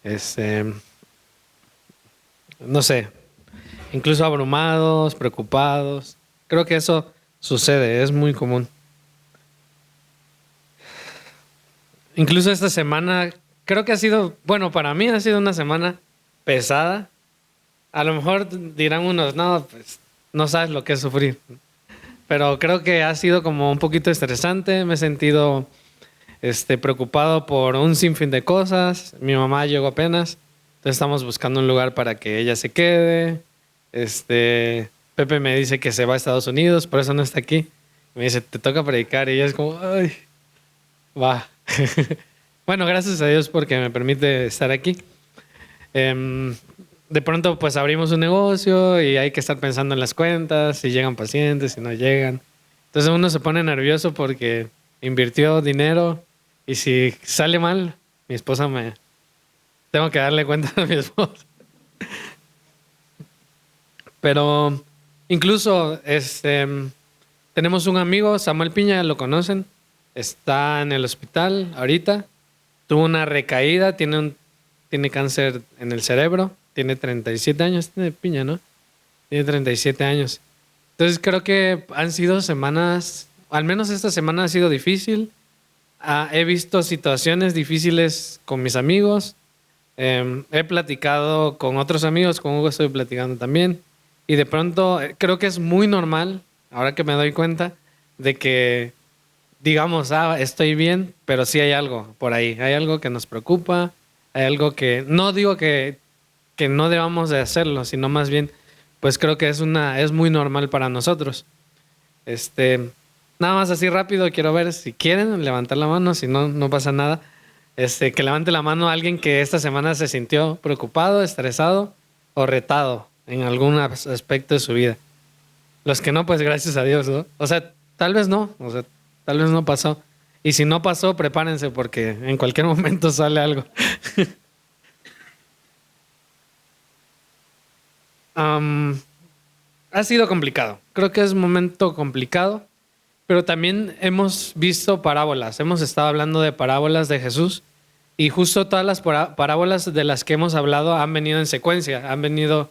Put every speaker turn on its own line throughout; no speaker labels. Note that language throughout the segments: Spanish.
este, no sé, incluso abrumados, preocupados. Creo que eso sucede, es muy común. Incluso esta semana, creo que ha sido, bueno, para mí ha sido una semana pesada. A lo mejor dirán unos, no, pues no sabes lo que es sufrir. Pero creo que ha sido como un poquito estresante. Me he sentido preocupado por un sinfín de cosas. Mi mamá llegó apenas. Entonces estamos buscando un lugar para que ella se quede. Pepe me dice que se va a Estados Unidos, por eso no está aquí. Me dice, te toca predicar. Y ella es como, ay, va. Bueno, gracias a Dios porque me permite estar aquí. Em, de pronto pues abrimos un negocio y hay que estar pensando en las cuentas, si llegan pacientes, si no llegan. Entonces uno se pone nervioso porque invirtió dinero y si sale mal, mi esposa me... Tengo que darle cuenta a mi esposa. Pero incluso tenemos un amigo, Samuel Piña, lo conocen, está en el hospital ahorita, tuvo una recaída, tiene cáncer en el cerebro, tiene 37 años, tiene Piña, ¿no? Tiene 37 años. Entonces creo que han sido semanas, al menos esta semana ha sido difícil. He visto situaciones difíciles con mis amigos. He platicado con otros amigos, con Hugo estoy platicando también. Y de pronto creo que es muy normal, ahora que me doy cuenta, de que digamos, estoy bien, pero sí hay algo por ahí. Hay algo que nos preocupa, hay algo que no digo que no debamos de hacerlo, sino más bien, pues creo que es muy normal para nosotros. Este, nada más así rápido, quiero ver si quieren levantar la mano, si no, no pasa nada. Que levante la mano alguien que esta semana se sintió preocupado, estresado o retado en algún aspecto de su vida. Los que no, pues gracias a Dios, ¿no? O sea, tal vez no, o sea, tal vez no pasó. Y si no pasó, prepárense porque en cualquier momento sale algo. Am, ha sido complicado. Creo que es un momento complicado, pero también hemos visto parábolas. Hemos estado hablando de parábolas de Jesús y justo todas las parábolas de las que hemos hablado han venido en secuencia, han venido,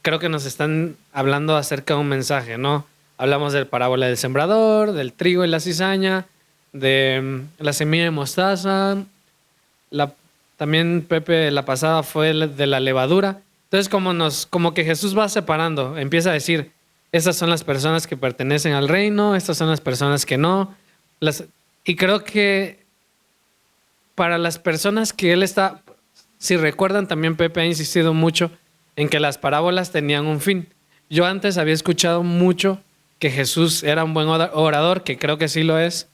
creo que nos están hablando acerca de un mensaje, ¿no? Hablamos de la parábola del sembrador, del trigo y la cizaña, de la semilla de mostaza, la, también Pepe la pasada fue de la levadura. Entonces como que Jesús va separando, empieza a decir, estas son las personas que pertenecen al reino, estas son las personas que no. Y creo que para las personas que él está, si recuerdan también Pepe ha insistido mucho en que las parábolas tenían un fin. Yo antes había escuchado mucho que Jesús era un buen orador, que creo que sí lo es,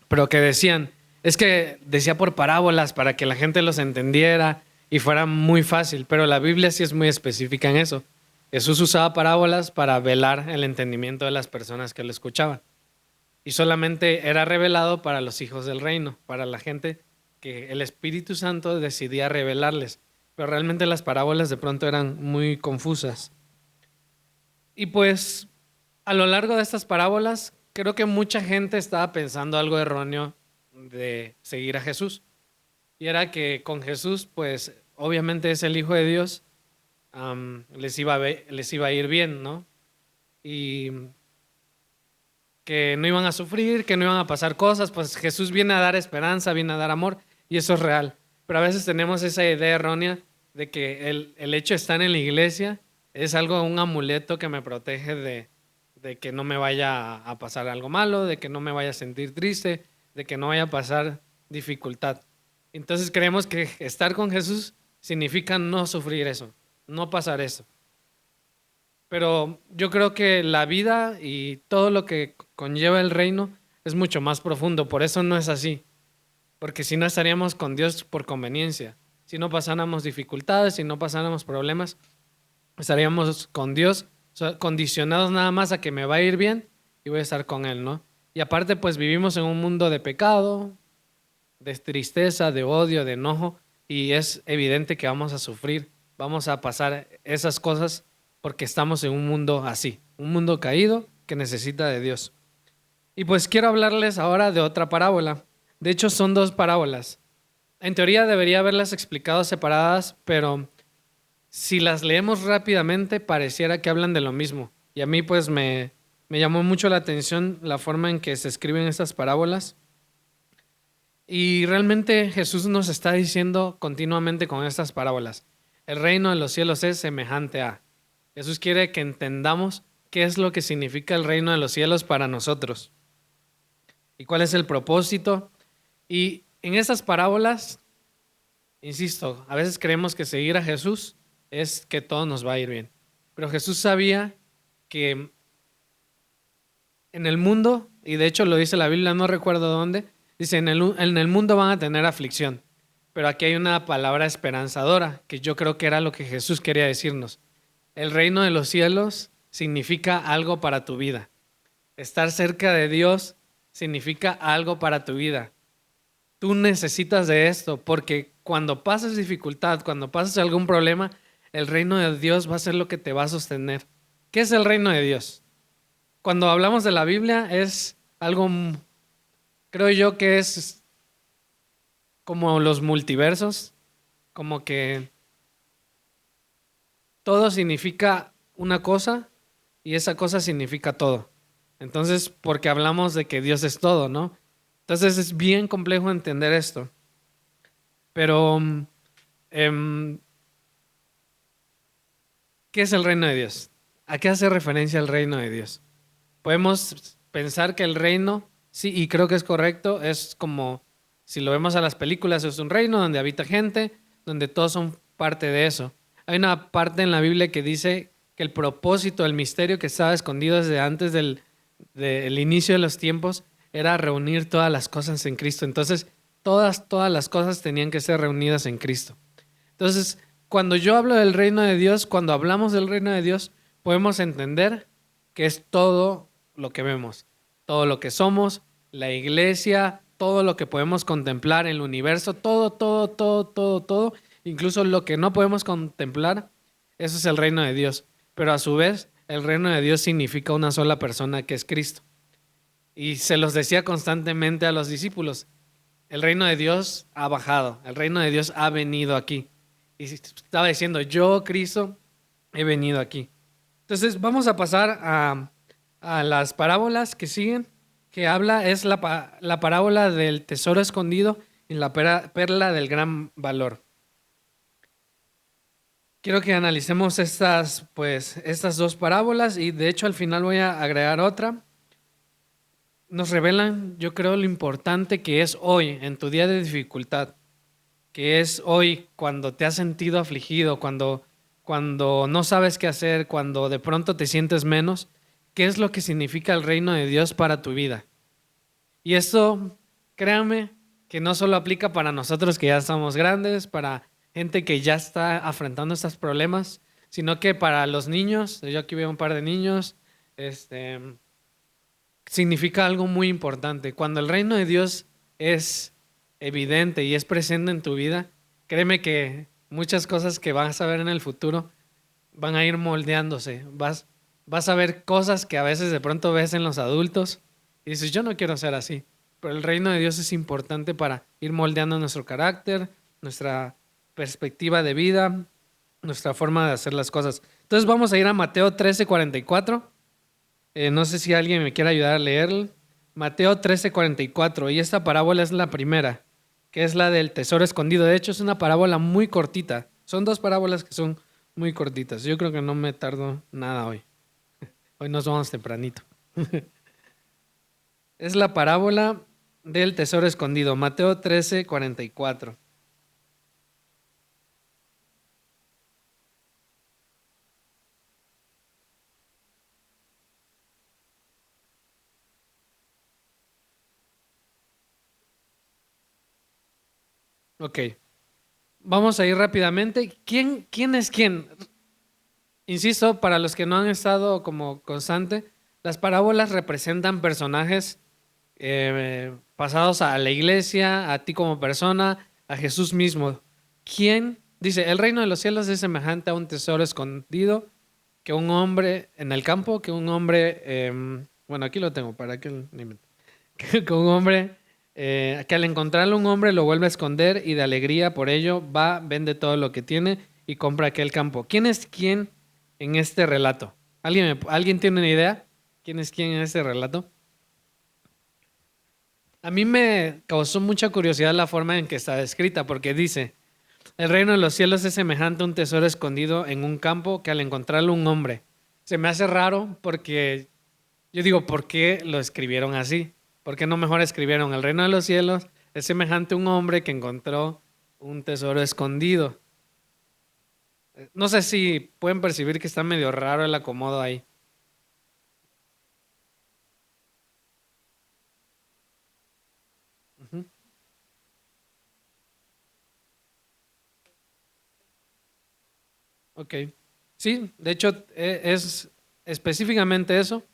pero que decían, es que decía por parábolas para que la gente los entendiera y fuera muy fácil, pero la Biblia sí es muy específica en eso. Jesús usaba parábolas para velar el entendimiento de las personas que lo escuchaban. Y solamente era revelado para los hijos del reino, para la gente que el Espíritu Santo decidía revelarles. Pero realmente las parábolas de pronto eran muy confusas. Y pues a lo largo de estas parábolas, creo que mucha gente estaba pensando algo erróneo de seguir a Jesús. Y era que con Jesús, pues obviamente es el Hijo de Dios, les iba a ir bien, ¿no? Y que no iban a sufrir, que no iban a pasar cosas, pues Jesús viene a dar esperanza, viene a dar amor, y eso es real. Pero a veces tenemos esa idea errónea de que el hecho de estar en la iglesia es algo, un amuleto que me protege de que no me vaya a pasar algo malo, de que no me vaya a sentir triste, de que no vaya a pasar dificultad. Entonces creemos que estar con Jesús significa no sufrir eso, no pasar eso. Pero yo creo que la vida y todo lo que conlleva el reino es mucho más profundo, por eso no es así. Porque si no estaríamos con Dios por conveniencia, si no pasáramos dificultades, si no pasáramos problemas, estaríamos con Dios condicionados nada más a que me va a ir bien y voy a estar con Él, ¿no? Y aparte pues vivimos en un mundo de pecado, de tristeza, de odio, de enojo, y es evidente que vamos a sufrir, vamos a pasar esas cosas porque estamos en un mundo así, un mundo caído que necesita de Dios. Y pues quiero hablarles ahora de otra parábola. De hecho, son dos parábolas. En teoría debería haberlas explicado separadas, pero si las leemos rápidamente pareciera que hablan de lo mismo. Y a mí pues me llamó mucho la atención la forma en que se escriben estas parábolas. Y realmente Jesús nos está diciendo continuamente con estas parábolas, el reino de los cielos es semejante a. Jesús quiere que entendamos qué es lo que significa el reino de los cielos para nosotros y cuál es el propósito. Y en estas parábolas, insisto, a veces creemos que seguir a Jesús es que todo nos va a ir bien. Pero Jesús sabía que en el mundo, y de hecho lo dice la Biblia, no recuerdo dónde, dice, en el mundo van a tener aflicción, pero aquí hay una palabra esperanzadora, que yo creo que era lo que Jesús quería decirnos. El reino de los cielos significa algo para tu vida. Estar cerca de Dios significa algo para tu vida. Tú necesitas de esto, porque cuando pases dificultad, cuando pases algún problema, el reino de Dios va a ser lo que te va a sostener. ¿Qué es el reino de Dios? Cuando hablamos de la Biblia es algo, creo yo que es como los multiversos, como que todo significa una cosa y esa cosa significa todo. Entonces, porque hablamos de que Dios es todo, ¿no? Entonces es bien complejo entender esto. Pero, em, ¿qué es el reino de Dios? ¿A qué hace referencia el reino de Dios? Podemos pensar que el reino, sí, y creo que es correcto, es como, si lo vemos a las películas, es un reino donde habita gente, donde todos son parte de eso. Hay una parte en la Biblia que dice que el propósito, el misterio que estaba escondido desde antes del inicio de los tiempos era reunir todas las cosas en Cristo. Entonces, todas las cosas tenían que ser reunidas en Cristo. Entonces, cuando yo hablo del reino de Dios, cuando hablamos del reino de Dios, podemos entender que es todo lo que vemos, todo lo que somos, la iglesia, todo lo que podemos contemplar en el universo, todo, incluso lo que no podemos contemplar, eso es el reino de Dios. Pero a su vez, el reino de Dios significa una sola persona que es Cristo. Y se los decía constantemente a los discípulos, el reino de Dios ha bajado, el reino de Dios ha venido aquí. Y estaba diciendo, yo, Cristo, he venido aquí. Entonces vamos a pasar a las parábolas que siguen, que habla, es la parábola del tesoro escondido y la perla del gran valor. Quiero que analicemos estas dos parábolas y de hecho al final voy a agregar otra. Nos revelan, yo creo, lo importante que es hoy, en tu día de dificultad, que es hoy cuando te has sentido afligido, cuando no sabes qué hacer, cuando de pronto te sientes menos, qué es lo que significa el reino de Dios para tu vida. Y esto, créanme, que no solo aplica para nosotros que ya estamos grandes, para gente que ya está afrontando estos problemas, sino que para los niños, yo aquí veo un par de niños, significa algo muy importante. Cuando el reino de Dios es evidente y es presente en tu vida, créeme que muchas cosas que vas a ver en el futuro van a ir moldeándose. Vas a ver cosas que a veces de pronto ves en los adultos y dices, yo no quiero ser así. Pero el reino de Dios es importante para ir moldeando nuestro carácter, nuestra perspectiva de vida, nuestra forma de hacer las cosas. Entonces vamos a ir a Mateo 13:44. No sé si alguien me quiere ayudar a leer. Mateo 13:44. Y esta parábola es la primera, que es la del tesoro escondido. De hecho, es una parábola muy cortita. Son dos parábolas que son muy cortitas. Yo creo que no me tardo nada hoy. Hoy nos vamos tempranito. Es la parábola del tesoro escondido. Mateo 13:44. Ok. Vamos a ir rápidamente. ¿Quién es quién? Insisto, para los que no han estado como constante, las parábolas representan personajes pasados a la iglesia, a ti como persona, a Jesús mismo. ¿Quién? Dice, el reino de los cielos es semejante a un tesoro escondido que un hombre en el campo, que un hombre, bueno, aquí lo tengo para que, que un hombre que al encontrarlo un hombre lo vuelve a esconder y de alegría por ello va, vende todo lo que tiene y compra aquel campo. ¿Quién es quién en este relato? ¿Alguien tiene una idea? ¿Quién es quién en este relato? A mí me causó mucha curiosidad la forma en que está descrita, porque dice, el reino de los cielos es semejante a un tesoro escondido en un campo que al encontrarlo un hombre. Se me hace raro porque yo digo, ¿por qué lo escribieron así? ¿Por qué no mejor escribieron el reino de los cielos es semejante a un hombre que encontró un tesoro escondido? No sé si pueden percibir que está medio raro el acomodo ahí. Ujú. Ok. Sí, de hecho es específicamente eso,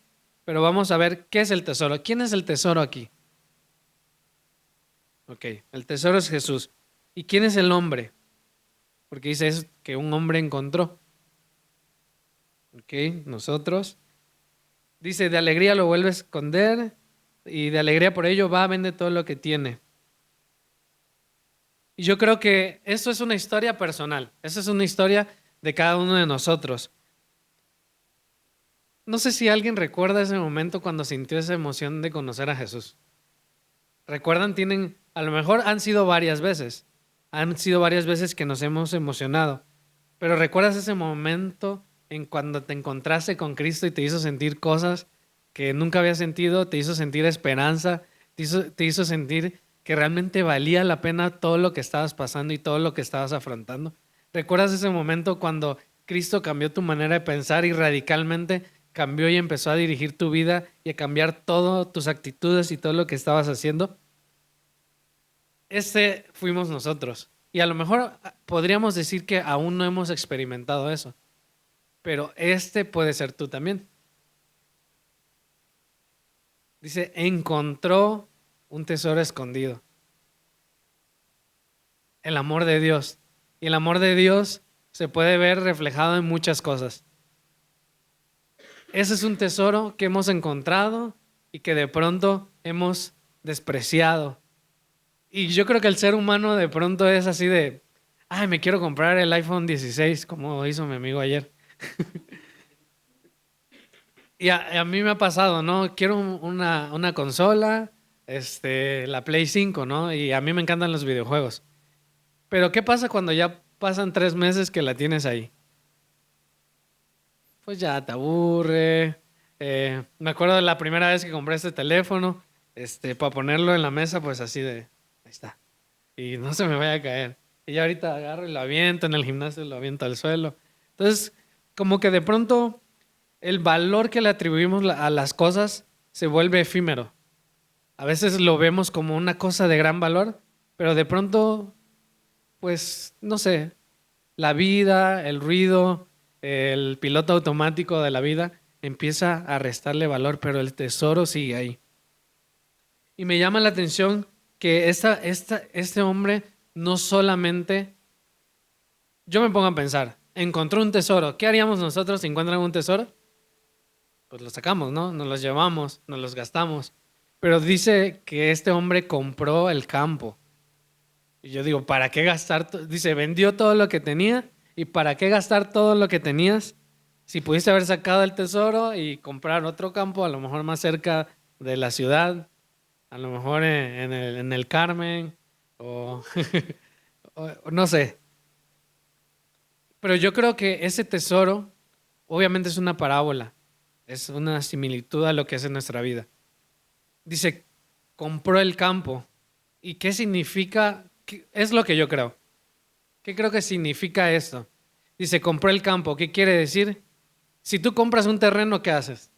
pero vamos a ver qué es el tesoro. ¿Quién es el tesoro aquí? Ok, el tesoro es Jesús. ¿Y quién es el hombre? Porque dice es que un hombre encontró. Ok, nosotros. Dice, de alegría lo vuelve a esconder y de alegría por ello va, vende todo lo que tiene. Y yo creo que eso es una historia personal. Esa es una historia de cada uno de nosotros. No sé si alguien recuerda ese momento cuando sintió esa emoción de conocer a Jesús. ¿Recuerdan? A lo mejor han sido varias veces. Han sido varias veces que nos hemos emocionado. Pero ¿recuerdas ese momento en cuando te encontraste con Cristo y te hizo sentir cosas que nunca habías sentido? Te hizo sentir esperanza, te hizo sentir que realmente valía la pena todo lo que estabas pasando y todo lo que estabas afrontando. ¿Recuerdas ese momento cuando Cristo cambió tu manera de pensar y radicalmente cambió y empezó a dirigir tu vida y a cambiar todo tus actitudes y todo lo que estabas haciendo? Ese fuimos nosotros. Y a lo mejor podríamos decir que aún no hemos experimentado eso, pero este puede ser tú también. Dice, encontró un tesoro escondido, el amor de Dios. Y el amor de Dios se puede ver reflejado en muchas cosas. Ese es un tesoro que hemos encontrado y que de pronto hemos despreciado. Y yo creo que el ser humano de pronto es así de, ay, me quiero comprar el iPhone 16, como hizo mi amigo ayer. Y a mí me ha pasado, ¿no? Quiero una consola, la Play 5, ¿no? Y a mí me encantan los videojuegos. Pero ¿qué pasa cuando ya pasan 3 meses que la tienes ahí? Pues ya te aburre. Me acuerdo de la primera vez que compré este teléfono, para ponerlo en la mesa, pues así de, ahí está. Y no se me vaya a caer. Y ya ahorita agarro y lo aviento en el gimnasio, lo aviento al suelo. Entonces, como que de pronto el valor que le atribuimos a las cosas se vuelve efímero. A veces lo vemos como una cosa de gran valor, pero de pronto, pues, no sé, la vida, el ruido, el piloto automático de la vida empieza a restarle valor, pero el tesoro sigue ahí. Y me llama la atención que este hombre no solamente, yo me pongo a pensar, encontró un tesoro. ¿Qué haríamos nosotros si encuentran un tesoro? Pues lo sacamos, ¿no? Nos los llevamos, nos los gastamos. Pero dice que este hombre compró el campo. Y yo digo, ¿para qué gastar? Dice, vendió todo lo que tenía. ¿Y para qué gastar todo lo que tenías? Si pudiste haber sacado el tesoro y comprar otro campo, a lo mejor más cerca de la ciudad, a lo mejor en el Carmen, o, o no sé. Pero yo creo que ese tesoro, obviamente es una parábola, es una similitud a lo que es en nuestra vida. Dice, compró el campo. ¿Y qué significa? Es lo que yo creo. ¿Qué creo que significa esto? Dice, compró el campo. ¿Qué quiere decir? Si tú compras un terreno, ¿qué haces?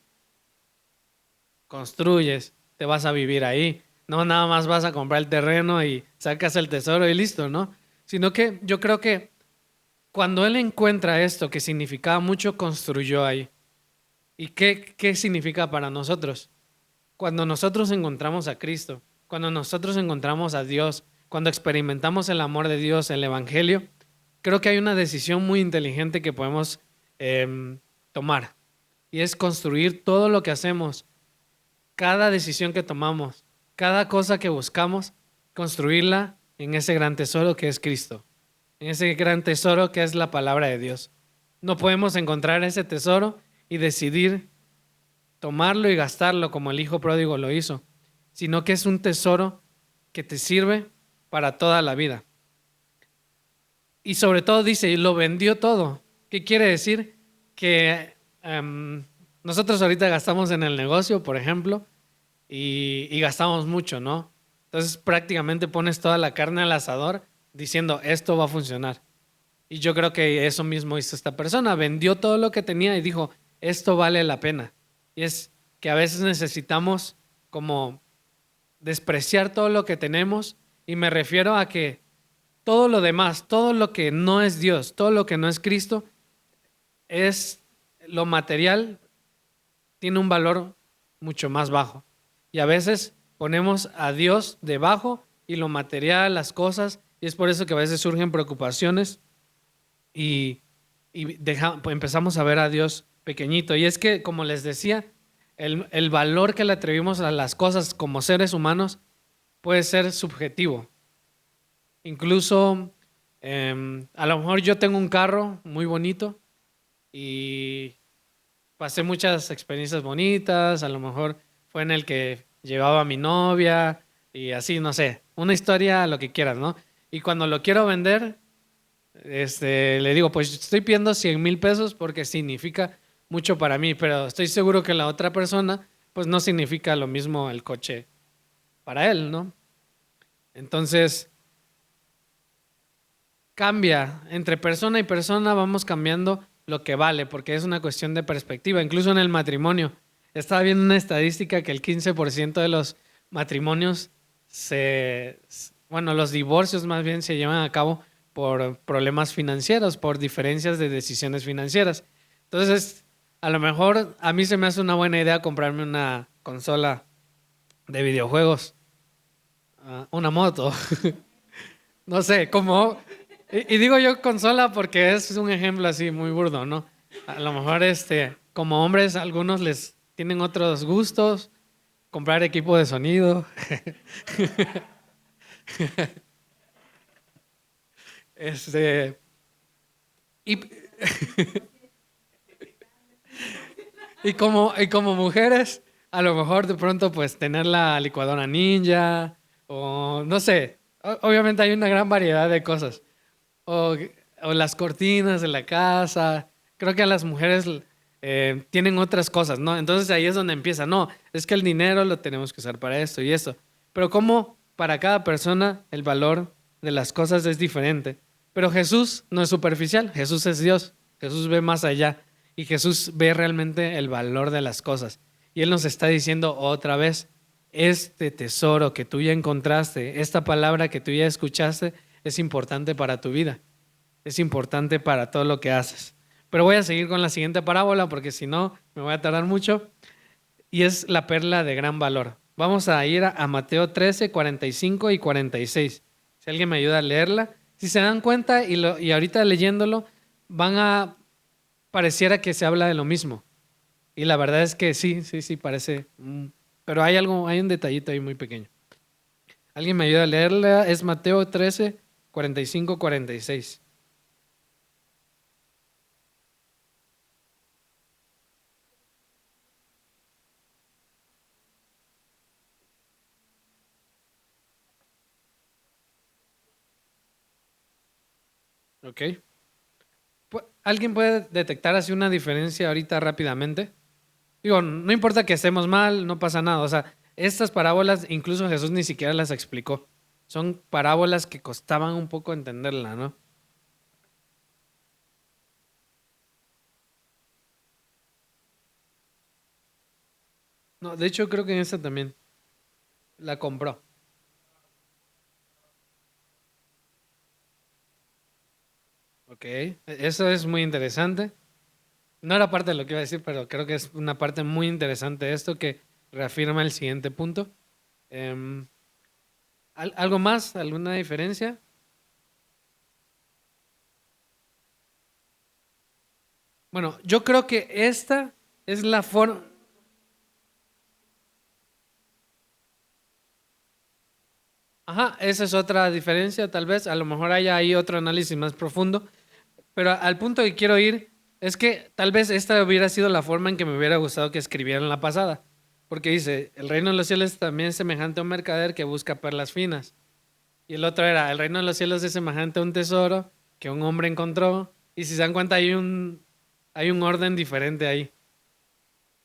Construyes, te vas a vivir ahí. No nada más vas a comprar el terreno y sacas el tesoro y listo, ¿no? Sino que yo creo que cuando él encuentra esto que significaba mucho, construyó ahí. ¿Y qué significa para nosotros? Cuando nosotros encontramos a Cristo, cuando nosotros encontramos a Dios, cuando experimentamos el amor de Dios, el Evangelio, creo que hay una decisión muy inteligente que podemos tomar. Y es construir todo lo que hacemos, cada decisión que tomamos. cada cosa que buscamos, construirla en ese gran tesoro que es Cristo, en ese gran tesoro que es la palabra de Dios. No podemos encontrar ese tesoro y decidir tomarlo y gastarlo como el hijo pródigo lo hizo, sino que es un tesoro que te sirve para toda la vida. Y sobre todo dice, y lo vendió todo. ¿Qué quiere decir? Que nosotros ahorita gastamos en el negocio, por ejemplo, y gastamos mucho, ¿no? Entonces prácticamente pones toda la carne al asador diciendo, esto va a funcionar. Y yo creo que eso mismo hizo esta persona, vendió todo lo que tenía y dijo, esto vale la pena. Y es que a veces necesitamos como despreciar todo lo que tenemos, y me refiero a que todo lo demás, todo lo que no es Dios, todo lo que no es Cristo, es lo material, tiene un valor mucho más bajo. Y a veces ponemos a Dios debajo y lo material, las cosas, y es por eso que a veces surgen preocupaciones y, pues empezamos a ver a Dios pequeñito. Y es que, como les decía, el valor que le atribuimos a las cosas como seres humanos puede ser subjetivo. Incluso a lo mejor yo tengo un carro muy bonito y pasé muchas experiencias bonitas, a lo mejor fue en el que llevaba a mi novia y así, no sé, una historia, lo que quieras, ¿no? Y cuando lo quiero vender, le digo, pues estoy pidiendo 100,000 pesos porque significa mucho para mí, pero estoy seguro que la otra persona, pues no significa lo mismo el coche para él, ¿no? Entonces, cambia, entre persona y persona vamos cambiando lo que vale, porque es una cuestión de perspectiva, incluso en el matrimonio. Estaba viendo una estadística que el 15% de los matrimonios bueno, los divorcios más bien se llevan a cabo por problemas financieros, por diferencias de decisiones financieras. Entonces, a lo mejor a mí se me hace una buena idea comprarme una consola de videojuegos, una moto. No sé, como... Y digo yo consola porque es un ejemplo así muy burdo, ¿no? A lo mejor como hombres, algunos les tienen otros gustos, comprar equipo de sonido. este, y, y como mujeres, a lo mejor de pronto pues tener la licuadora ninja o no sé. Obviamente hay una gran variedad de cosas. O, o las cortinas de la casa. Creo que a las mujeres tienen otras cosas, ¿no? Entonces ahí es donde empieza. No, es que el dinero lo tenemos que usar para esto y esto. Pero como para cada persona el valor de las cosas es diferente. Pero Jesús no es superficial. Jesús es Dios. Jesús ve más allá. Y Jesús ve realmente el valor de las cosas. Y Él nos está diciendo otra vez, este tesoro que tú ya encontraste, esta palabra que tú ya escuchaste, es importante para tu vida, es importante para todo lo que haces. Pero voy a seguir con la siguiente parábola porque si no me voy a tardar mucho, y es la perla de gran valor. Vamos a ir a Mateo 13, 45 y 46. Si alguien me ayuda a leerla. Si se dan cuenta y ahorita leyéndolo, pareciera que se habla de lo mismo. Y la verdad es que sí, sí, sí, parece. Pero hay un detallito ahí muy pequeño. ¿Alguien me ayuda a leerla? Es Mateo 13, 45, 46. Ok. ¿Alguien puede detectar así una diferencia ahorita rápidamente? Digo, no importa que estemos mal, no pasa nada. O sea, estas parábolas incluso Jesús ni siquiera las explicó. Son parábolas que costaban un poco entenderla, ¿no? No, de hecho creo que en esta también la compró. Ok, eso es muy interesante. No era parte de lo que iba a decir, pero creo que es una parte muy interesante de esto que reafirma el siguiente punto. Em, ¿Algo más? ¿Alguna diferencia? Bueno, yo creo que esta es la forma... Ajá, esa es otra diferencia, tal vez. A lo mejor haya ahí otro análisis más profundo. Pero al punto que quiero ir es que tal vez esta hubiera sido la forma en que me hubiera gustado que escribieran la pasada. Porque dice, el reino de los cielos también es semejante a un mercader que busca perlas finas. Y el otro era, el reino de los cielos es semejante a un tesoro que un hombre encontró. Y si se dan cuenta, hay un orden diferente ahí.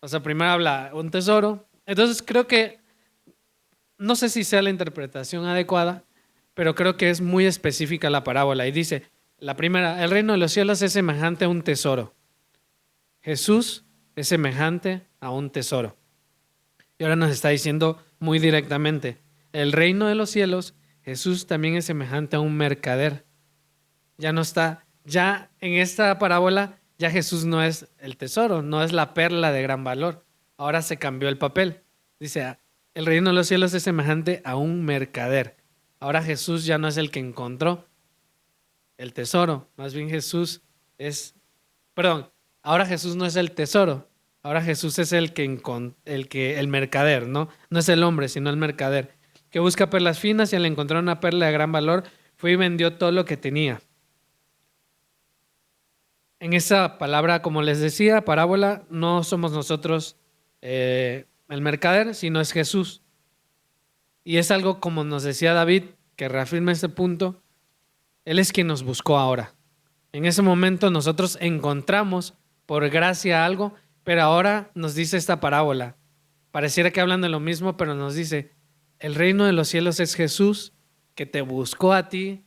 O sea, primero habla un tesoro. Entonces creo que, no sé si sea la interpretación adecuada, pero creo que es muy específica la parábola. Y dice, la primera, el reino de los cielos es semejante a un tesoro. Jesús es semejante a un tesoro. Y ahora nos está diciendo muy directamente, el reino de los cielos, Jesús también es semejante a un mercader. Ya no está, ya en esta parábola, ya Jesús no es el tesoro, no es la perla de gran valor. Ahora se cambió el papel. Dice, el reino de los cielos es semejante a un mercader. Ahora Jesús ya no es el que encontró el tesoro, más bien Jesús es, perdón, ahora Jesús no es el tesoro, ahora Jesús es el mercader, ¿no? No es el hombre, sino el mercader, que busca perlas finas y al encontrar una perla de gran valor, fue y vendió todo lo que tenía. En esa palabra, como les decía, parábola, no somos nosotros el mercader, sino es Jesús. Y es algo como nos decía David, que reafirma este punto, Él es quien nos buscó ahora. En ese momento nosotros encontramos por gracia algo, pero ahora nos dice esta parábola. Pareciera que hablan de lo mismo, pero nos dice, el reino de los cielos es Jesús que te buscó a ti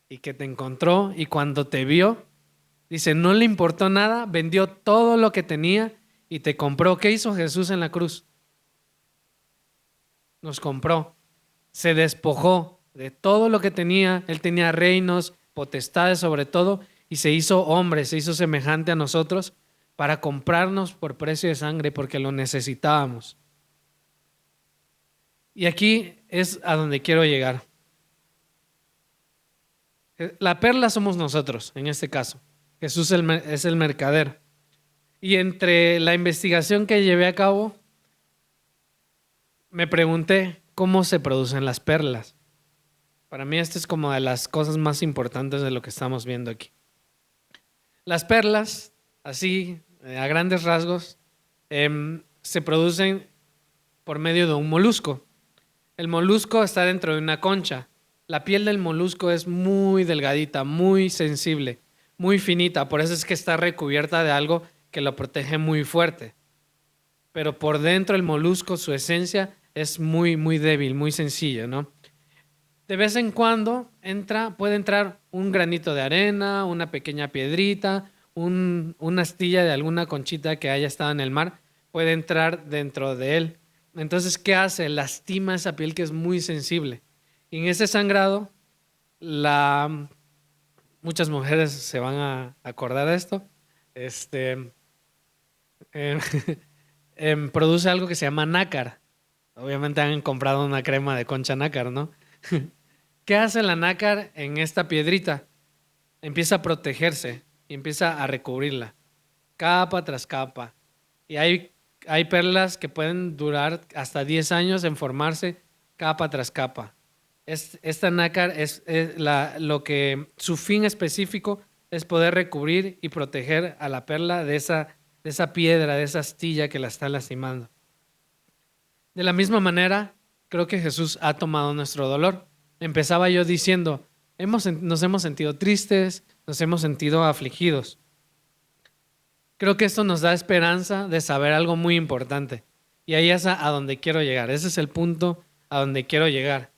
y que te encontró y cuando te vio, dice, no le importó nada, vendió todo lo que tenía y te compró. ¿Qué hizo Jesús en la cruz? Nos compró, se despojó de todo lo que tenía, él tenía reinos, potestades sobre todo, y se hizo hombre, se hizo semejante a nosotros para comprarnos por precio de sangre porque lo necesitábamos. Y aquí es a donde quiero llegar. La perla somos nosotros, en este caso. Jesús es el mercader. Y entre la investigación que llevé a cabo, me pregunté cómo se producen las perlas. Para mí esto es como de las cosas más importantes de lo que estamos viendo aquí. Las perlas, así a grandes rasgos, se producen por medio de un molusco. El molusco está dentro de una concha. La piel del molusco es muy delgadita, muy sensible, muy finita. Por eso es que está recubierta de algo que lo protege muy fuerte. Pero por dentro el molusco, su esencia es muy, muy débil, muy sencilla, ¿no? De vez en cuando puede entrar un granito de arena, una pequeña piedrita, una astilla de alguna conchita que haya estado en el mar, puede entrar dentro de él. Entonces, ¿qué hace? Lastima esa piel que es muy sensible. Y en ese sangrado, muchas mujeres se van a acordar de esto, este, eh, produce algo que se llama nácar. Obviamente han comprado una crema de concha nácar, ¿no? ¿Qué hace la nácar en esta piedrita? Empieza a protegerse y empieza a recubrirla, capa tras capa. Y hay perlas que pueden durar hasta 10 años en formarse capa tras capa. Esta nácar lo que su fin específico es poder recubrir y proteger a la perla de esa piedra, de esa astilla que la está lastimando. De la misma manera, creo que Jesús ha tomado nuestro dolor. Empezaba yo diciendo, nos hemos sentido tristes, nos hemos sentido afligidos. Creo que esto nos da esperanza de saber algo muy importante. Y ahí es a donde quiero llegar. Ese es el punto a donde quiero llegar.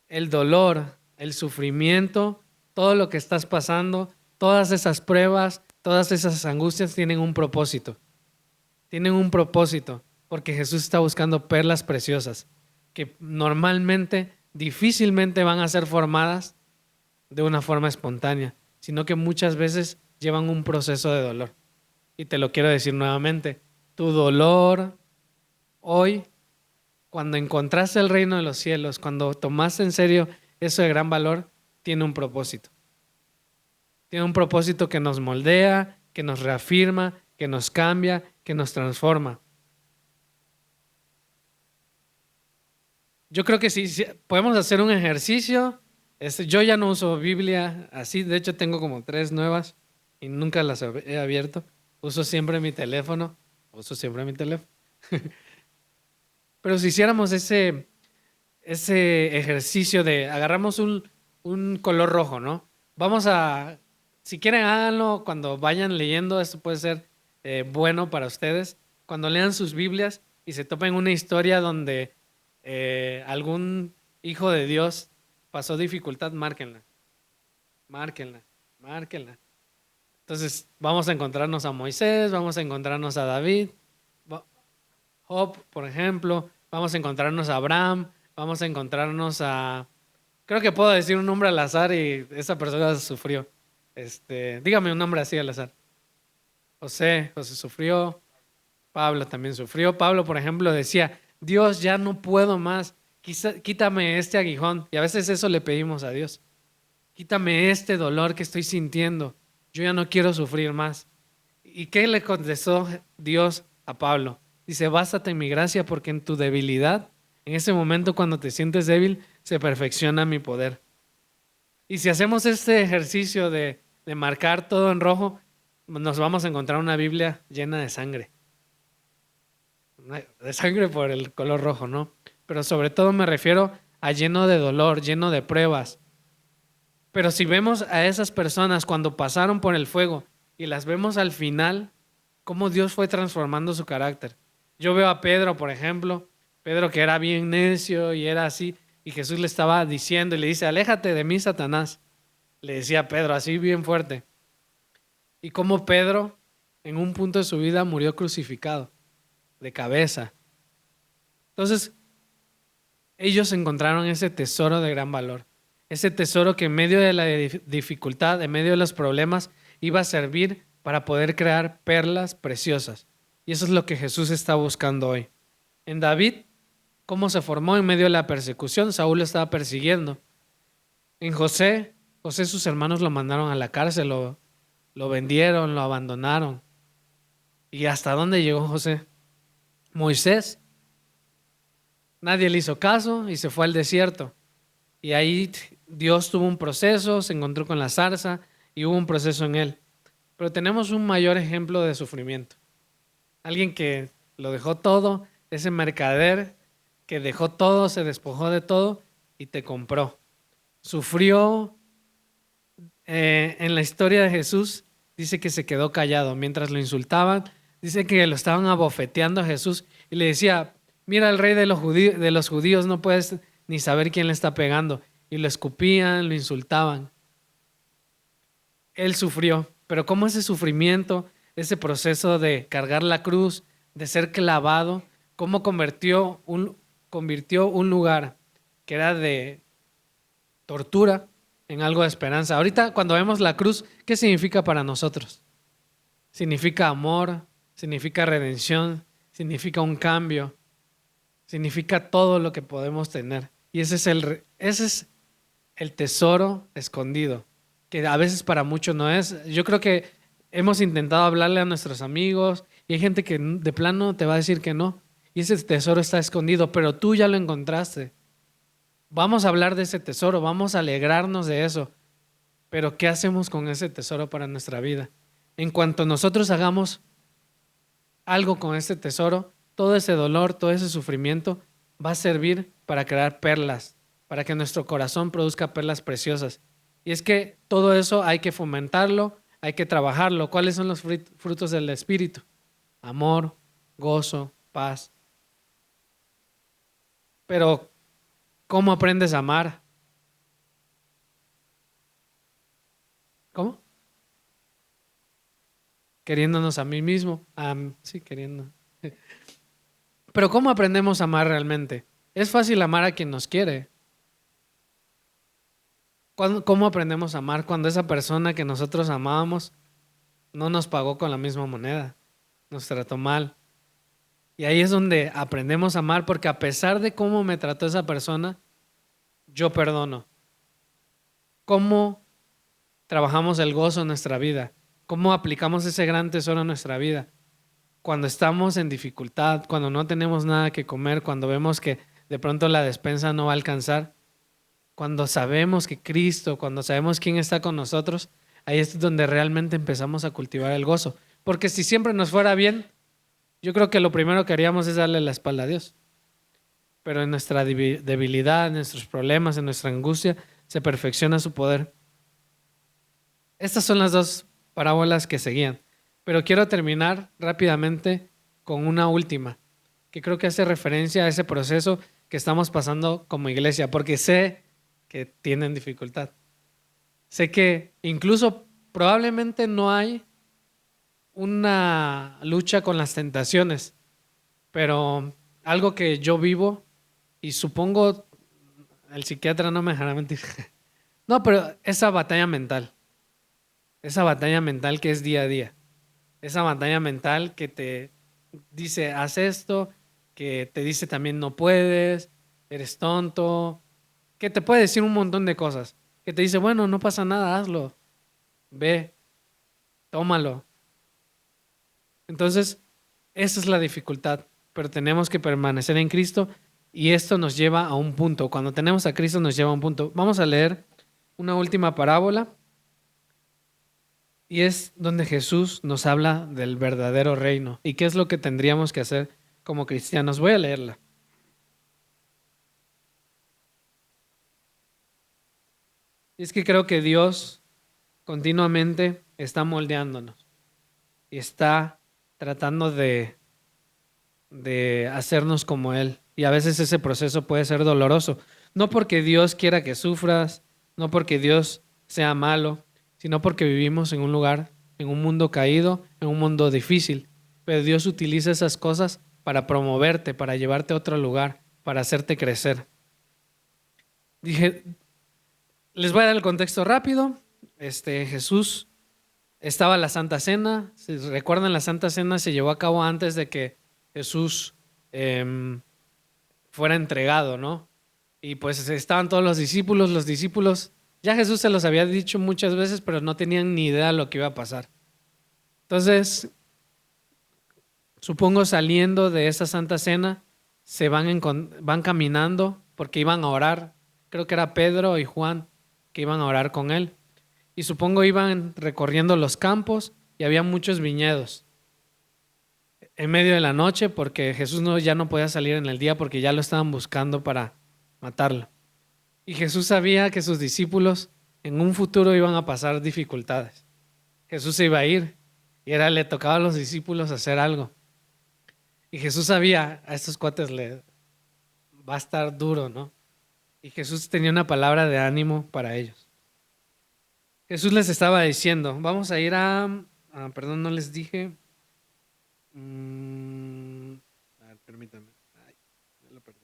El dolor, el sufrimiento, todo lo que estás pasando, todas esas pruebas, todas esas angustias tienen un propósito. Tienen un propósito porque Jesús está buscando perlas preciosas que normalmente, difícilmente van a ser formadas de una forma espontánea, sino que muchas veces llevan un proceso de dolor. Y te lo quiero decir nuevamente, tu dolor hoy, cuando encontraste el reino de los cielos, cuando tomaste en serio eso de gran valor, tiene un propósito. Tiene un propósito que nos moldea, que nos reafirma, que nos cambia, que nos transforma. Yo creo que sí, podemos hacer un ejercicio. Yo ya no uso Biblia así, de hecho tengo como tres nuevas y nunca las he abierto. Uso siempre mi teléfono, uso siempre mi teléfono. Pero si hiciéramos ese ejercicio de agarramos un color rojo, ¿no? Vamos a, si quieren háganlo cuando vayan leyendo, esto puede ser bueno para ustedes. Cuando lean sus Biblias y se topen una historia donde algún hijo de Dios pasó dificultad, márquenla, márquenla, márquenla. Entonces vamos a encontrarnos a Moisés, vamos a encontrarnos a David, Job, por ejemplo, vamos a encontrarnos a Abraham, vamos a encontrarnos a... Creo que puedo decir un nombre al azar y esa persona sufrió. Dígame un nombre así al azar. José sufrió, Pablo también sufrió. Pablo, por ejemplo, decía, Dios, ya no puedo más, quítame este aguijón. Y a veces eso le pedimos a Dios. Quítame este dolor que estoy sintiendo. Yo ya no quiero sufrir más. ¿Y qué le contestó Dios a Pablo? Dice, bástate en mi gracia porque en tu debilidad, en ese momento cuando te sientes débil, se perfecciona mi poder. Y si hacemos este ejercicio de marcar todo en rojo, nos vamos a encontrar una Biblia llena de sangre. De sangre por el color rojo, ¿no? Pero sobre todo me refiero a lleno de dolor, lleno de pruebas. Pero si vemos a esas personas cuando pasaron por el fuego y las vemos al final, cómo Dios fue transformando su carácter. Yo veo a Pedro, por ejemplo, Pedro que era bien necio y era así, y Jesús le estaba diciendo y le dice, aléjate de mí, Satanás. Le decía a Pedro, así bien fuerte. Y cómo Pedro, en un punto de su vida, murió crucificado, de cabeza. Entonces, ellos encontraron ese tesoro de gran valor. Ese tesoro que en medio de la dificultad, en medio de los problemas, iba a servir para poder crear perlas preciosas. Y eso es lo que Jesús está buscando hoy. En David, cómo se formó en medio de la persecución, Saúl lo estaba persiguiendo. En José sus hermanos lo mandaron a la cárcel, lo vendieron, lo abandonaron. ¿Y hasta dónde llegó José? Moisés, nadie le hizo caso y se fue al desierto. Y ahí Dios tuvo un proceso, se encontró con la zarza y hubo un proceso en él. Pero tenemos un mayor ejemplo de sufrimiento. Alguien que lo dejó todo, ese mercader que dejó todo, se despojó de todo y te compró. Sufrió en la historia de Jesús, dice que se quedó callado mientras lo insultaban, dice que lo estaban abofeteando a Jesús y le decía, mira el rey de los judíos, no puedes ni saber quién le está pegando. Y lo escupían, lo insultaban. Él sufrió, pero cómo ese sufrimiento, ese proceso de cargar la cruz, de ser clavado, cómo convirtió un lugar que era de tortura en algo de esperanza. Ahorita cuando vemos la cruz, ¿qué significa para nosotros? Significa amor, significa redención, significa un cambio, significa todo lo que podemos tener. Y ese es el tesoro escondido, que a veces para muchos no es. Yo creo que hemos intentado hablarle a nuestros amigos y hay gente que de plano te va a decir que no. Y ese tesoro está escondido, pero tú ya lo encontraste. Vamos a hablar de ese tesoro, vamos a alegrarnos de eso. Pero ¿qué hacemos con ese tesoro para nuestra vida? En cuanto nosotros hagamos algo con ese tesoro, todo ese dolor, todo ese sufrimiento va a servir para crear perlas, para que nuestro corazón produzca perlas preciosas. Y es que todo eso hay que fomentarlo, hay que trabajarlo. ¿Cuáles son los frutos del Espíritu? Amor, gozo, paz. Pero, ¿cómo aprendes a amar? ¿Cómo? Queriéndonos a mí mismo. Sí, queriendo. Pero ¿cómo aprendemos a amar realmente? Es fácil amar a quien nos quiere. ¿Cómo aprendemos a amar cuando esa persona que nosotros amábamos no nos pagó con la misma moneda? Nos trató mal. Y ahí es donde aprendemos a amar porque a pesar de cómo me trató esa persona, yo perdono. ¿Cómo trabajamos el gozo en nuestra vida? ¿Cómo aplicamos ese gran tesoro en nuestra vida? Cuando estamos en dificultad, cuando no tenemos nada que comer, cuando vemos que de pronto la despensa no va a alcanzar. Cuando sabemos que Cristo, cuando sabemos quién está con nosotros, ahí es donde realmente empezamos a cultivar el gozo. Porque si siempre nos fuera bien, yo creo que lo primero que haríamos es darle la espalda a Dios. Pero en nuestra debilidad, en nuestros problemas, en nuestra angustia, se perfecciona su poder. Estas son las dos parábolas que seguían. Pero quiero terminar rápidamente con una última, que creo que hace referencia a ese proceso que estamos pasando como iglesia, porque sé que tienen dificultad. Sé que incluso probablemente no hay una lucha con las tentaciones, pero algo que yo vivo y supongo el psiquiatra no me dejará mentir. No, pero esa batalla mental que es día a día, esa batalla mental que te dice haz esto, que te dice también no puedes, eres tonto, que te puede decir un montón de cosas, que te dice bueno, no pasa nada, hazlo, ve, tómalo. Entonces, esa es la dificultad, pero tenemos que permanecer en Cristo y esto nos lleva a un punto. Cuando tenemos a Cristo nos lleva a un punto. Vamos a leer una última parábola y es donde Jesús nos habla del verdadero reino y qué es lo que tendríamos que hacer como cristianos. Voy a leerla. Y es que creo que Dios continuamente está moldeándonos y está tratando de hacernos como Él. Y a veces ese proceso puede ser doloroso. No porque Dios quiera que sufras, no porque Dios sea malo, sino porque vivimos en un lugar, en un mundo caído, en un mundo difícil. Pero Dios utiliza esas cosas para promoverte, para llevarte a otro lugar, para hacerte crecer. Dije, les voy a dar el contexto rápido. Jesús estaba la Santa Cena. Si recuerdan, la Santa Cena se llevó a cabo antes de que Jesús fuera entregado, ¿no? Y pues estaban todos los discípulos, ya Jesús se los había dicho muchas veces, pero no tenían ni idea de lo que iba a pasar. Entonces, supongo saliendo de esa Santa Cena, van caminando porque iban a orar. Creo que era Pedro y Juan que iban a orar con él. Y supongo iban recorriendo los campos y había muchos viñedos en medio de la noche porque Jesús ya no podía salir en el día porque ya lo estaban buscando para matarlo. Y Jesús sabía que sus discípulos en un futuro iban a pasar dificultades. Jesús se iba a ir y le tocaba a los discípulos hacer algo. Y Jesús sabía, a estos cuates le va a estar duro, ¿no? Y Jesús tenía una palabra de ánimo para ellos. Jesús les estaba diciendo, vamos a ir perdón, no les dije. A ver, permítanme. Ay, ya lo perdí.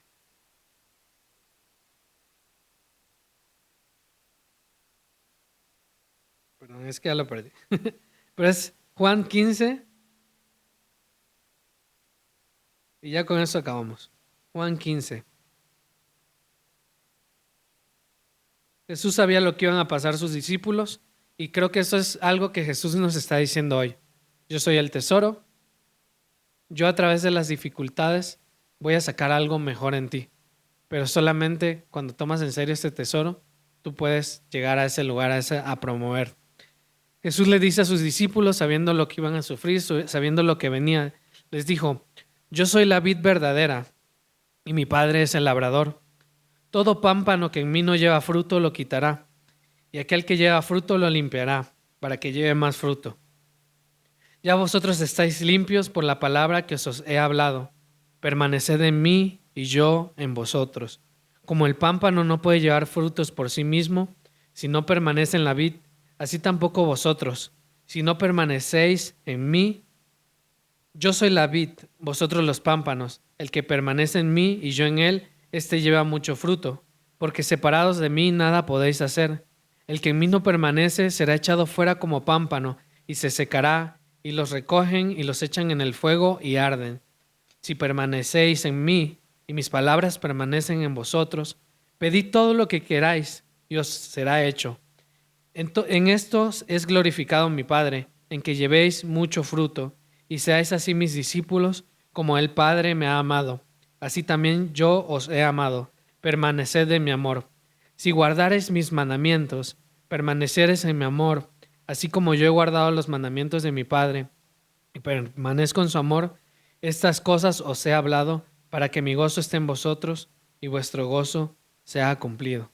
Perdón, es que ya lo perdí. Pero es Juan 15 y ya con eso acabamos. Juan 15. Jesús sabía lo que iban a pasar sus discípulos y creo que eso es algo que Jesús nos está diciendo hoy. Yo soy el tesoro. Yo a través de las dificultades voy a sacar algo mejor en ti. Pero solamente cuando tomas en serio este tesoro, tú puedes llegar a ese lugar, a promover. Jesús le dice a sus discípulos, sabiendo lo que iban a sufrir, sabiendo lo que venía, les dijo, yo soy la vid verdadera y mi Padre es el labrador. Todo pámpano que en mí no lleva fruto lo quitará, y aquel que lleva fruto lo limpiará, para que lleve más fruto. Ya vosotros estáis limpios por la palabra que os he hablado. Permaneced en mí y yo en vosotros. Como el pámpano no puede llevar frutos por sí mismo, si no permanece en la vid, así tampoco vosotros, si no permanecéis en mí. Yo soy la vid, vosotros los pámpanos. El que permanece en mí y yo en él, éste lleva mucho fruto, porque separados de mí nada podéis hacer. El que en mí no permanece será echado fuera como pámpano y se secará, y los recogen y los echan en el fuego y arden. Si permanecéis en mí y mis palabras permanecen en vosotros, pedid todo lo que queráis y os será hecho. En esto es glorificado mi Padre, en que llevéis mucho fruto y seáis así mis discípulos, como el Padre me ha amado. así también yo os he amado. Permaneced en mi amor. Si guardareis mis mandamientos, permanecereis en mi amor, así como yo he guardado los mandamientos de mi Padre y permanezco en su amor. Estas cosas os he hablado para que mi gozo esté en vosotros y vuestro gozo sea cumplido.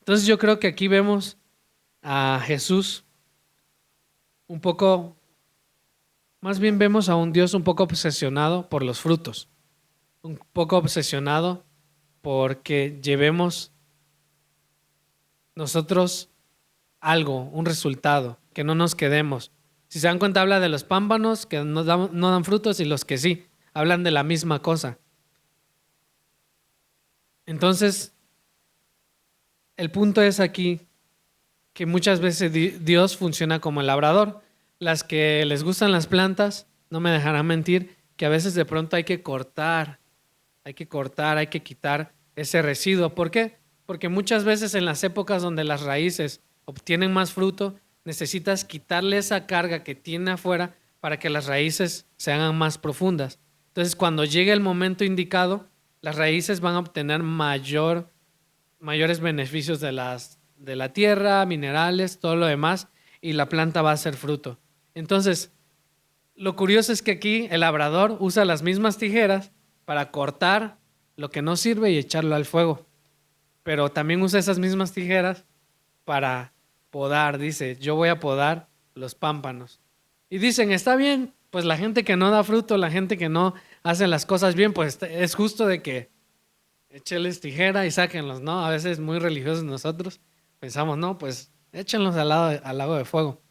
Entonces yo creo que aquí vemos a Jesús un poco, más bien vemos a un Dios un poco obsesionado por los frutos, un poco obsesionado porque llevemos nosotros algo, un resultado, que no nos quedemos. Si se dan cuenta, habla de los pámpanos que no dan frutos y los que sí, hablan de la misma cosa. Entonces, el punto es aquí que muchas veces Dios funciona como el labrador. Las que les gustan las plantas, no me dejarán mentir, que a veces de pronto hay que cortar, hay que quitar ese residuo. ¿Por qué? Porque muchas veces en las épocas donde las raíces obtienen más fruto, necesitas quitarle esa carga que tiene afuera para que las raíces se hagan más profundas. Entonces, cuando llegue el momento indicado, las raíces van a obtener mayores beneficios de la tierra, minerales, todo lo demás, y la planta va a hacer fruto. Entonces, lo curioso es que aquí el labrador usa las mismas tijeras para cortar lo que no sirve y echarlo al fuego. Pero también usa esas mismas tijeras para podar. Dice, yo voy a podar los pámpanos. Y dicen, está bien, pues la gente que no da fruto, la gente que no hace las cosas bien, pues es justo de que échenles tijera y sáquenlos, ¿no? A veces muy religiosos nosotros pensamos, no, pues échenlos al lago de fuego.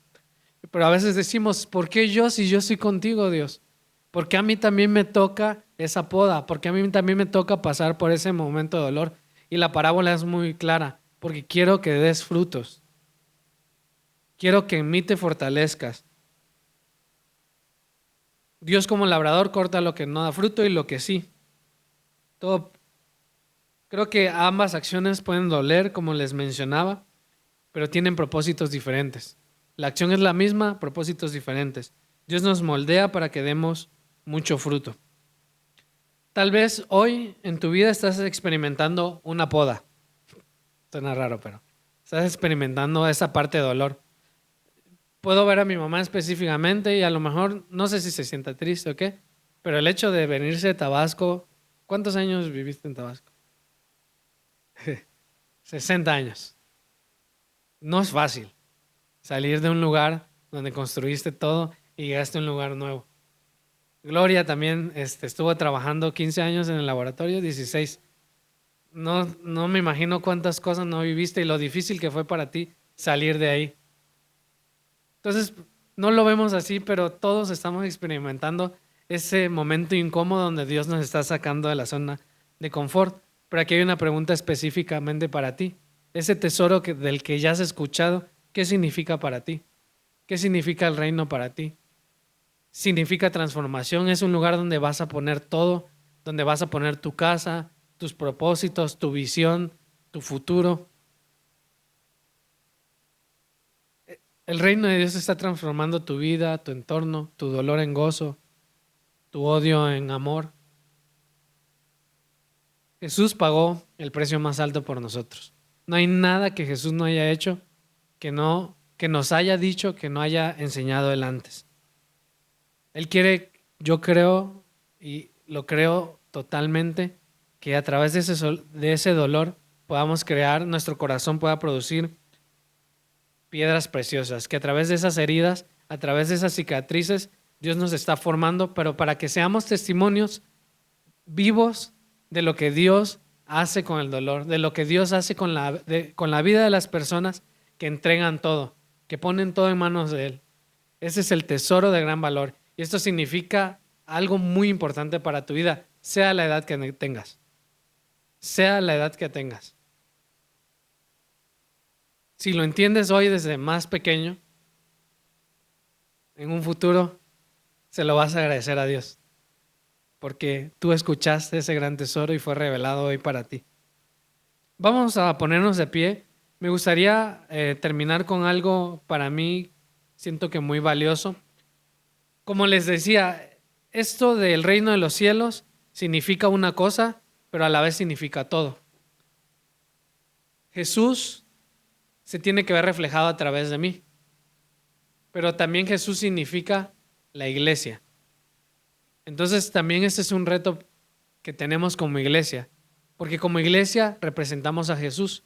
Pero a veces decimos, ¿por qué yo si yo estoy contigo, Dios? ¿Por qué a mí también me toca esa poda? ¿Por qué a mí también me toca pasar por ese momento de dolor? Y la parábola es muy clara, porque quiero que des frutos. Quiero que en mí te fortalezcas. Dios como labrador corta lo que no da fruto y lo que sí. Todo. Creo que ambas acciones pueden doler, como les mencionaba, pero tienen propósitos diferentes. La acción es la misma, propósitos diferentes. Dios nos moldea para que demos mucho fruto. Tal vez hoy en tu vida estás experimentando una poda. Suena raro, pero estás experimentando esa parte de dolor. Puedo ver a mi mamá específicamente y a lo mejor no sé si se sienta triste o qué, pero el hecho de venirse de Tabasco, ¿cuántos años viviste en Tabasco? 60 años. No es fácil salir de un lugar donde construiste todo y llegaste a un lugar nuevo. Gloria también estuvo trabajando 15 años en el laboratorio, 16. No me imagino cuántas cosas no viviste y lo difícil que fue para ti salir de ahí. Entonces, no lo vemos así, pero todos estamos experimentando ese momento incómodo donde Dios nos está sacando de la zona de confort. Pero aquí hay una pregunta específicamente para ti. Ese tesoro del que ya has escuchado, ¿qué significa para ti? ¿Qué significa el reino para ti? Significa transformación, es un lugar donde vas a poner todo, donde vas a poner tu casa, tus propósitos, tu visión, tu futuro. El reino de Dios está transformando tu vida, tu entorno, tu dolor en gozo, tu odio en amor. Jesús pagó el precio más alto por nosotros. No hay nada que Jesús no haya hecho que nos haya dicho, que no haya enseñado él antes. Él quiere, yo creo, y lo creo totalmente, que a través de ese dolor podamos crear, nuestro corazón pueda producir piedras preciosas, que a través de esas heridas, a través de esas cicatrices, Dios nos está formando, pero para que seamos testimonios vivos de lo que Dios hace con el dolor, de lo que Dios hace con la vida de las personas que entregan todo, que ponen todo en manos de Él. Ese es el tesoro de gran valor. Y esto significa algo muy importante para tu vida, sea la edad que tengas. Sea la edad que tengas. Si lo entiendes hoy desde más pequeño, en un futuro se lo vas a agradecer a Dios. Porque tú escuchaste ese gran tesoro y fue revelado hoy para ti. Vamos a ponernos de pie. Me gustaría terminar con algo para mí, siento que muy valioso. Como les decía, esto del reino de los cielos significa una cosa, pero a la vez significa todo. Jesús se tiene que ver reflejado a través de mí, pero también Jesús significa la iglesia. Entonces también este es un reto que tenemos como iglesia, porque como iglesia representamos a Jesús.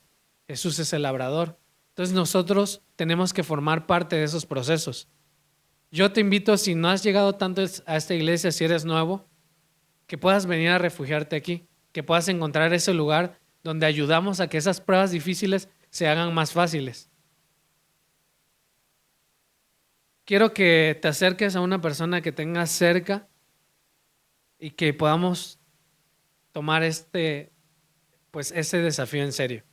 Jesús es el labrador. Entonces nosotros tenemos que formar parte de esos procesos. Yo te invito, si no has llegado tanto a esta iglesia, si eres nuevo, que puedas venir a refugiarte aquí, que puedas encontrar ese lugar donde ayudamos a que esas pruebas difíciles se hagan más fáciles. Quiero que te acerques a una persona que tengas cerca y que podamos tomar ese desafío en serio.